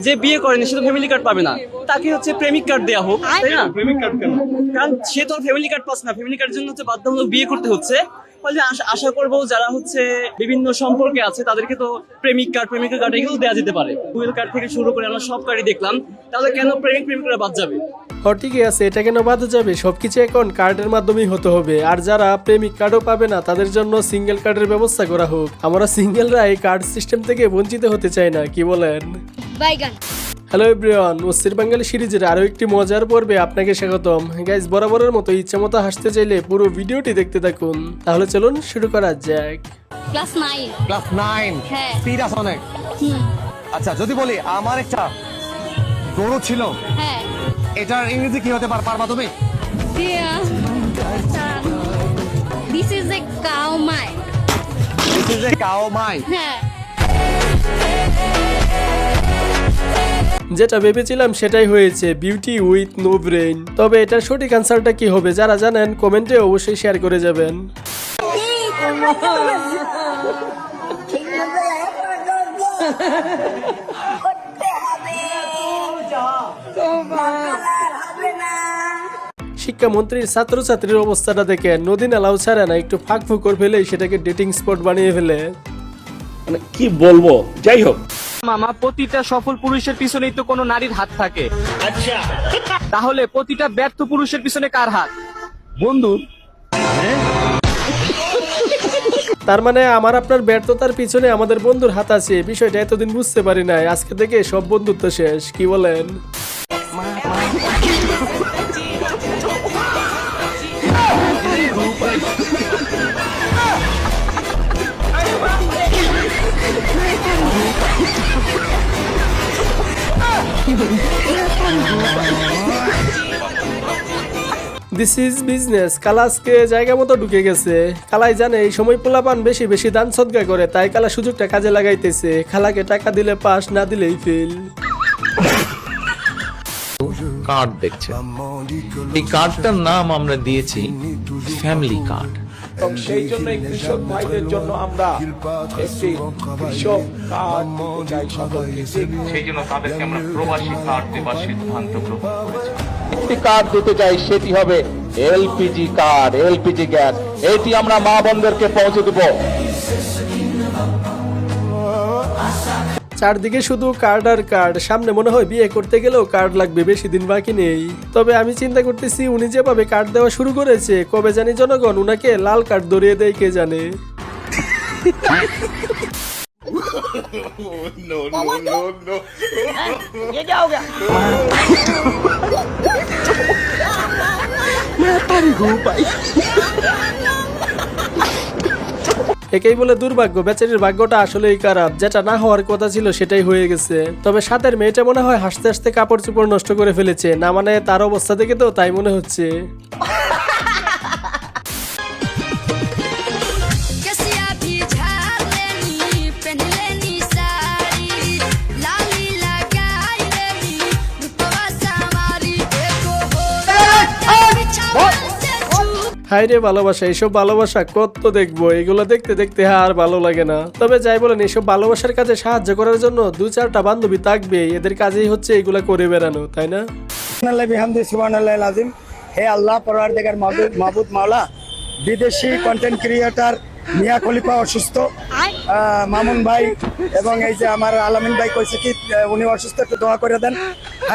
যে বিয়ে করেনি সে তো ফ্যামিলি কার্ড পাবে না, তাকে হচ্ছে প্রেমিক কার্ড দেওয়া হোক, তাই না? প্রেমিক কার্ড কেন? কারণ সে তো ফ্যামিলি কার্ড পাচ্ছে না, ফ্যামিলি কার্ডের জন্য হচ্ছে বাধ্যতামূলক বিয়ে করতে হচ্ছে। ফলে আশা করবো যারা হচ্ছে বিভিন্ন সম্পর্কে আছে তাদেরকে তো প্রেমিক কার্ড প্রেমিকা কার্ড এগুলো দেওয়া যেতে পারে। কুইল কার্ড থেকে শুরু করে আমরা সব কার্ডই দেখলাম, তাহলে কেন প্রেমিকরা বাদ যাবে? ঠিকই আছে, এটা কেন বাদ যাবে? সবকিছু এখন কার্ডের মাধ্যমেই হতে হবে। আর যারা প্রেমিক কার্ডও পাবে না তাদের জন্য সিঙ্গেল কার্ডের ব্যবস্থা করা হোক। আমরা সিঙ্গেলরা এই কার্ড সিস্টেম থেকে বঞ্চিত হতে চাই না, কি বলেন? হ্যালো এভরিওয়ান, অস্থির বাঙালি সিরিজের আরো একটি মজার পর্বে আপনাকে স্বাগতম। গাইস, বরাবরের মতো ইচ্ছা মতো হাসতে চাইলে পুরো ভিডিওটি দেখতে থাকুন। তাহলে চলুন শুরু করা যাক। ক্লাস 9 হ্যাঁ। স্পিড আছে অনেক। আচ্ছা, যদি বলি আমার একটা গরু ছিল, হ্যাঁ, এটার ইংরেজি কি হতে পারবা তুমি? This is a cow my. This is a cow my. হ্যাঁ, যেটা ভেবেছিলাম সেটাই হয়েছে, বিউটি উইথ নো ব্রেইন। তবে এটার সঠিক আনসারটা কি হবে যারা জানেন কমেন্টে অবশ্যই শেয়ার করে যাবেন। শিক্ষামন্ত্রীর ছাত্রছাত্রীর অবস্থাটা দেখে নদী নালাও ছাড়ে না, একটু ফাঁক ফুকর ফেলেই সেটাকে ডেটিং স্পট বানিয়ে ফেলে। মানে কি বলবো, যাই হোক। মামা, প্রতিটা সফল পুরুষের পিছনেই তো কোনো নারীর হাত থাকে। আচ্ছা, তাহলে প্রতিটা ব্যর্থ পুরুষের পিছনে কার হাত? বন্ধু। তার মানে আমার আপনার ব্যর্থতার পিছনে আমাদের বন্ধুর হাত আছে। বিষয়টা এতদিন বুঝতে পারি নাই, আজকে থেকে সব বন্ধুত্ব শেষ, কি বলেন? This is business. কালা আজকে জায়গা মতো ঢুকে গেছে। কালাই জানে এই সময় পোলাপান বেশি বেশি দান সদকা করে, তাই কালা সুযোগটা কাজে লাগাইতেছে। খালাকে টাকা দিলে পাস, না দিলেই ফেল। কার্ড দেখছেন, এই কার্ডটার নাম আমরা দিয়েছি ফ্যামিলি কার্ড। এবং সেই জন্য কৃষক ভাইদের জন্য আমরা একটি কৃষক কার্ড চাই সকলকে। সেই জন্য তাদেরকে আমরা প্রবাসী কার্ড দেওয়ার সিদ্ধান্ত গ্রহণ করেছি। একটি কার্ড দিতে চাই, সেটি হবে এলপিজি কার্ড, এলপিজি গ্যাস। এটি আমরা মা বোনদেরকে পৌঁছে দেব। চারদিকে শুধু কার্ড আর কার্ড। সামনে মনে হয় বিয়ে করতে গেলেও কার্ড লাগবে, বেশি দিন বাকি নেই। তবে আমি চিন্তা করতেছি উনি যেভাবে কার্ড দেওয়া শুরু করেছে, কবে জানি জনগণ উনাকে লাল কার্ড ধরিয়ে দেয়, কে জানে। একেই বলে দুর্ভাগ্য। বেচারির ভাগ্যটা আসলেই খারাপ, যেটা না হওয়ার কথা ছিল সেটাই হয়ে গেছে। তবে সাথের মেয়েটা মনে হয় হাসতে হাসতে কাপড় চোপড় নষ্ট করে ফেলেছে, না মানে তার অবস্থা দেখে তো তাই মনে হচ্ছে। হাই রে ভালোবাসা, এইসব ভালোবাসা কত দেখবো, এগুলো দেখতে দেখতে আর ভালো লাগে না। তবে যাই বলেন, এইসব ভালোবাসার কাজে সাহায্য করার জন্য দু চারটা বান্ধবী থাকবে, এদের কাজেই হচ্ছে এগুলা করে বেড়ানো, তাই না? হে আল্লাহ পরওয়ারদিগার মাবুদ মাওলা, বিদেশি কন্টেন্ট ক্রিয়েটর মিয়া খলিফা অসুস্থ, মামুন ভাই এবং এই যে আমার আলামিন ভাই কইছে কি উনি অসুস্থ, একটু দোয়া করে দেন।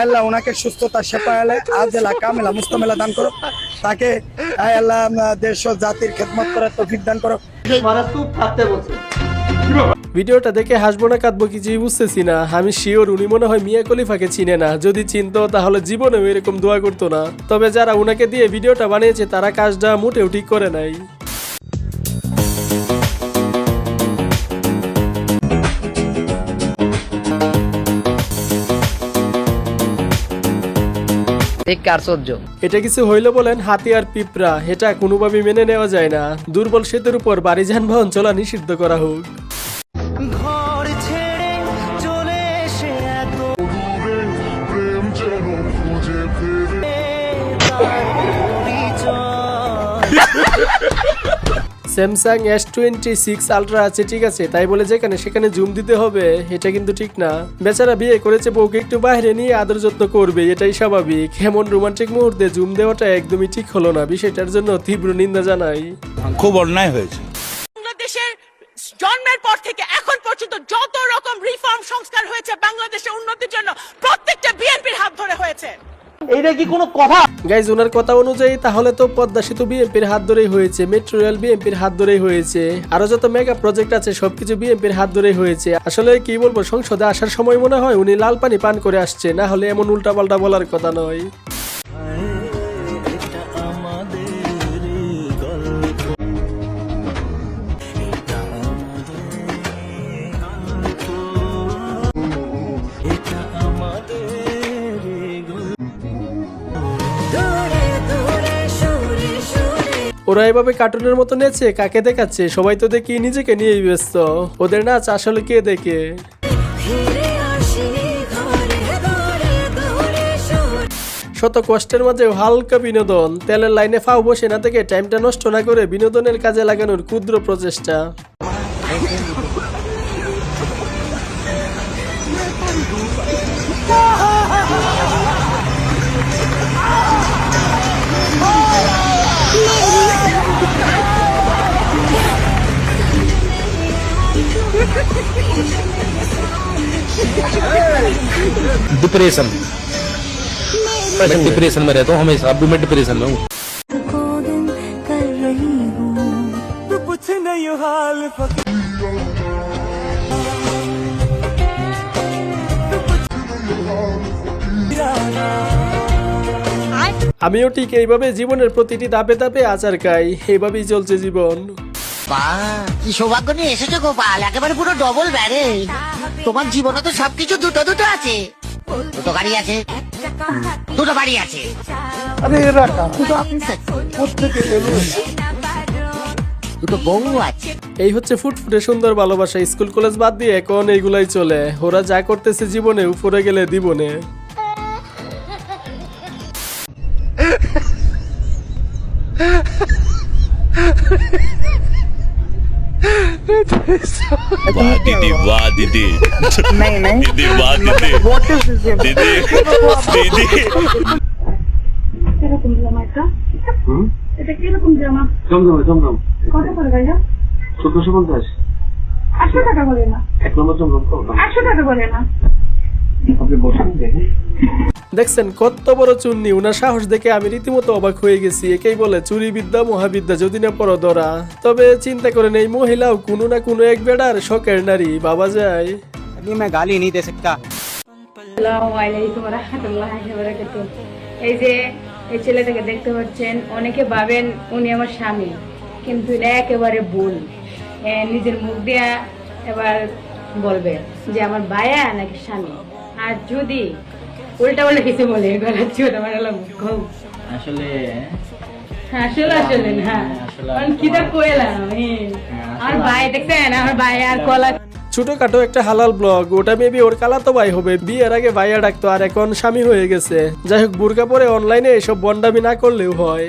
আল্লাহ ওনাকে সুস্থতা শেফা আলে আজলা কামেলা মুস্তামেলা দান করো, তাকে আল্লাহ দেশ ও জাতির খেদমত করার তৌফিক দান করো। ভিডিওটা দেখে হাসবো না কাঁদবো কিছুই বুঝতেছি না। আমি শিওর উনি মনে হয় মিয়া খলিফাকে চিনে না, যদি চিনতো তাহলে জীবনেও এরকম দোয়া করতো না। তবে যারা উনাকে দিয়ে ভিডিওটা বানিয়েছে তারা কাজটা মোটেও ঠিক করে নাই। এটা কিছু হইলো বলেন হাতি আর পিঁপড়া, এটা কোনোভাবেই মেনে নেওয়া যায় না। দুর্বল সেতুর উপর ভারী যানবাহন চলা নিষিদ্ধ করা হোক। স্যামসাং S26 আলট্রা আছে ঠিক আছে, তাই বলে যেখানে সেখানে জুম দিতে হবে এটা কিন্তু ঠিক না। বেচারা বিয়ে করেছে, বউকে একটু বাইরে নিয়ে আদর যত্ন করবে, এটাই স্বাভাবিক। এমন রোমান্টিক মুহূর্তে জুম দেওয়াটা একদমই ঠিক হলো না, বিষয়টার জন্য তীব্র নিন্দা জানাই। খুব অন্যায় হয়েছে। বাংলাদেশের জন্মের পর থেকে এখন পর্যন্ত যত রকম রিফর্ম সংস্কার হয়েছে বাংলাদেশের উন্নতির জন্য প্রত্যেকটা বিএনপির হাত ধরে হয়েছে। গাইজ ওনার কথা অনুযায়ী তাহলে তো পদ্মা সেতু বিএনপির হাত ধরেই হয়েছে, মেট্রো রেল বিএনপির হাত ধরেই হয়েছে, আরো যত মেগা প্রজেক্ট আছে সবকিছু বিএনপির হাত ধরেই হয়েছে। আসলে কি বলবো, সংসদে আসার সময় মনে হয় উনি লাল পানি পান করে আসছে, না হলে এমন উল্টাপাল্টা বলার কথা নয়। ওরা এভাবে কার্টুনের মতো নেচে কাকে দেখাচ্ছে? সবাই তো দেখি নিজেকে নিয়েই ব্যস্ত, ওদের নাচ আসলে কে দেখে? শত কষ্টের মাঝেও হালকা বিনোদন, তেলের লাইনে ফাও বসে না থেকে টাইমটা নষ্ট না করে বিনোদনের কাজে লাগানোর ক্ষুদ্র প্রচেষ্টা। डिप्रेशन, मैं डिप्रेशन में रहता हूँ हमेशा, अभी मैं डिप्रेशन में हूँ। আমিও ঠিক এইভাবে জীবনের প্রতিটি ধাপে ধাপে আচার খাই, এইভাবেই চলছে জীবন। কি সৌভাগ্য নিয়ে এসেছো গোপাল, একেবারে পুরো ডবল ব্যারেজ। তোমার জীবনে তো সবকিছু দুটো দুটো আছে, দুটো গাড়ি আছে, দুটো বাড়ি আছে, দুটো অফিস আছে, দুটো বউ আছে। এই হচ্ছে ফুটফুটে সুন্দর ভালোবাসা। স্কুল কলেজ বাদ দিয়ে এখন এইগুলাই চলে। ওরা যা করতেছে জীবনে, উপরে গেলে দিবনে। वाह दीदी, वाह दीदी, दीदी वाह दीदी, दीदी दीदी। কিরকম জামা এটা? এটা কিরকম জামা? জমজম কত করে ভাইয়া? 1450। 800 টাকা বলে না, 1 নম্বর জমজম তো 800 টাকা বলে না। আপনি বসুন দেখেন। দেখছেন কত বড় চুন্নি, উনার সাহস দেখে আমি রীতিমতো অবাক হয়ে গেছি। একেই বলে চুরি বিদ্যা মহাবিদ্যা, যদি না পড়ো ধরা। তবে চিন্তা করেন এই মহিলাও কোনো না কোনো এক বেড়ার শখের নারী, ভাবা যায়। मैं गाली नहीं दे सकता। আসসালামু আলাইকুম ওয়া রাহমাতুল্লাহি ওয়া বারাকাতুহু। এই যে এই ছেলেটাকে দেখতে পাচ্ছেন, অনেকে ভাবেন উনি আমার স্বামী, কিন্তু এটা একেবারে ভুল। নিজের মুখ দিয়া এবার বলবে যে আমার ভাইয়া নাকি স্বামী, আর যদি উল্টা পাল্টা কিছু বলে আসলে আসলে না, কিটা কইলাম আমার ভাই দেখছেন, আমার ভাই আর কলা। ছোটখাটো একটা হালাল ব্লগ, ওটা মেবি ওর কালাতো ভাই হবে, বিয়ের আগে ভাইয়া ডাকতো আর এখন স্বামী হয়ে গেছে। যাই হোক, বুরকা পরে অনলাইনে এসব বন্ডামি না করলেও হয়।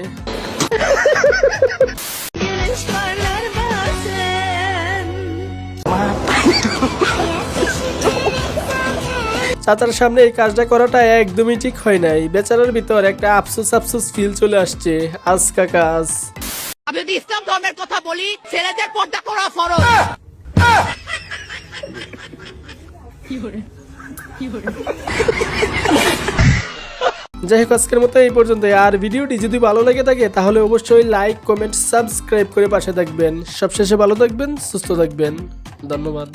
চাচার সামনে এই কাজটা করাটা একদমই ঠিক হয় নাই। বেচারার ভিতর একটা আফসোস আফসোস ফিল চলে আসছে। আজকা কাজ। আমি যদি ইসলাম ধর্মের কথা বলি, ছেলেদের পর্দা করা ফরজ। যাই হোক, আজকের মতো এই পর্যন্ত। আর ভিডিওটি যদি ভালো লেগে থাকে তাহলে অবশ্যই লাইক, কমেন্ট, সাবস্ক্রাইব করে পাশে থাকবেন। সবশেষে ভালো থাকবেন, সুস্থ থাকবেন। ধন্যবাদ।